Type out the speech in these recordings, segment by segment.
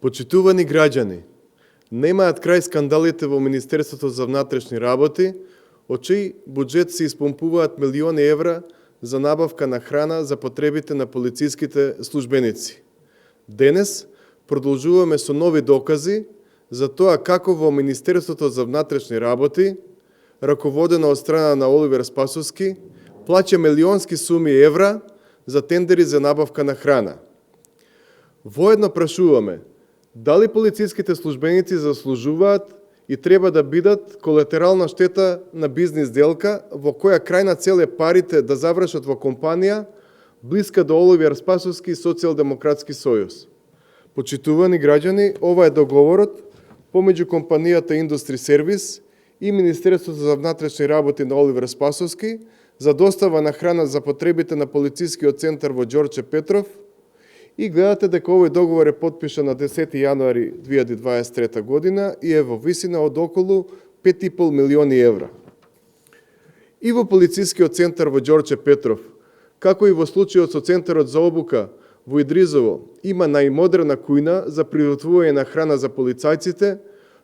Почитувани граѓани, немаат крај скандалите во Министерството за внатрешни работи, од чиј буџет се испомпуваат милиони евра за набавка на храна за потребите на полициските службеници. Денес продолжуваме со нови докази за тоа како во Министерството за внатрешни работи, раководено од страна на Оливер Спасовски, плаќа милионски суми евра за тендери за набавка на храна. Воедно прашуваме, дали полициските службеници заслужуваат и треба да бидат колатерална штета на бизнис делка во која крајна цел е парите да завршат во компанија блиска до Оливер Спасовски и Социјалдемократски сојуз. Почитувани граѓани, ова е договорот помеѓу компанијата Индустри Сервис и Министерството за внатрешни работи на Оливер Спасовски за достава на храна за потребите на полицискиот центар во Ѓорче Петров, и гледате дека овој договор е подпишан на 10 јануари 2023 година и е во висина од околу 5,5 милиони евра. И во полицискиот центар во Ѓорче Петров, како и во случајот со Центарот за обука во Идризово, има најмодерна кујна за приготвување на храна за полицајците,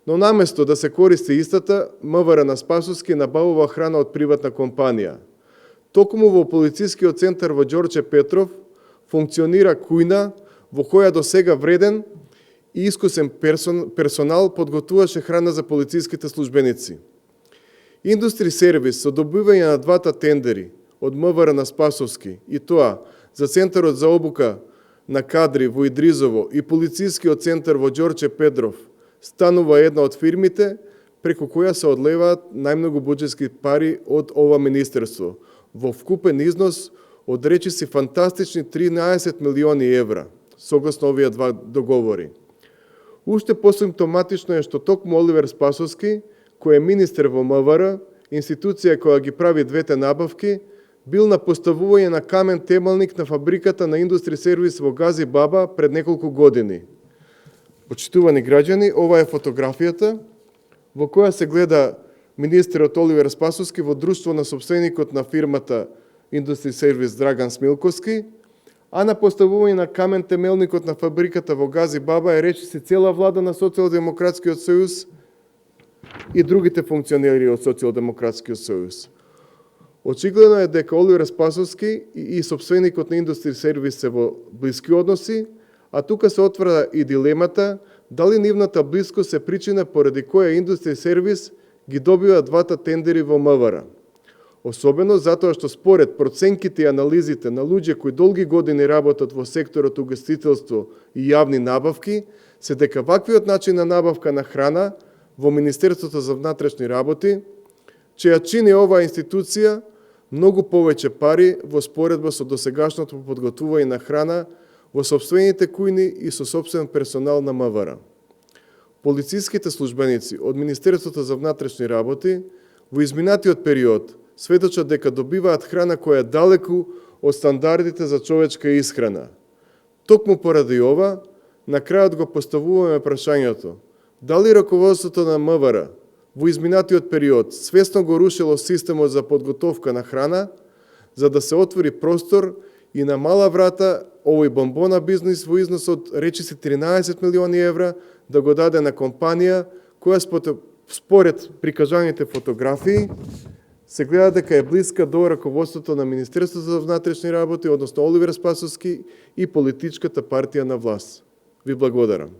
но наместо да се користи истата, МВР на Спасовски набавува храна од приватна компанија. Токму во полицискиот центар во Ѓорче Петров функционира кујна во која до сега вреден и искусен персонал подготвуваше храна за полициските службеници. Индустри Сервис со добивање на двата тендери од МВР на Спасовски и тоа за Центарот за обука на кадри во Идризово и полицискиот центар во Ѓорче Петров станува една од фирмите преку која се одлеваат најмногу буџетски пари од ова министерство во вкупен износ од речиси фантастични 13 милиони евра, согласно овие два договори. Уште посимптоматично е што токму Оливер Спасовски, кој е министер во МВР, институција која ги прави двете набавки, бил на поставување на камен темелник на фабриката на Индустри Сервис во Гази Баба пред неколку години. Почитувани граѓани, ова е фотографијата во која се гледа министерот Оливер Спасовски во друштво на сопственикот на фирмата Индустри Сервис Драган Смилковски, а на поставување на камен темелникот на фабриката во Гази Баба е речиси цела влада на Социјалдемократскиот сојуз и другите функционери од Социјалдемократскиот сојуз. Очигледно е дека Оливер Спасовски и сопственикот на Индустри Сервис се во блиски односи, а тука се отвара и дилемата дали нивната блискост е причина поради која Индустри Сервис ги добива двата тендери во МВР. Особено затоа што според проценките и анализите на луѓе кои долги години работат во секторот угостителство и јавни набавки, се дека ваквиот начин на набавка на храна во Министерството за внатрешни работи, чеја чини оваа институција многу повеќе пари во споредба со досегашното подготвување на храна во сопствените кујни и со сопствен персонал на МВР. Полициските службеници од Министерството за внатрешни работи во изминатиот период сведочат дека добиваат храна која е далеку од стандардите за човечка исхрана. Токму поради ова, на крајот го поставуваме прашањето, дали раководството на МВР во изминатиот период свесно го рушило системот за подготовка на храна, за да се отвори простор и на мала врата овој бомбона бизнис во износ од речиси 13 милиони евра да го даде на компанија која според прикажаните фотографии се гледа дека е блиска до раководството на Министерството за внатрешни работи, односно Оливер Спасовски и политичката партија на власт. Ви благодарам.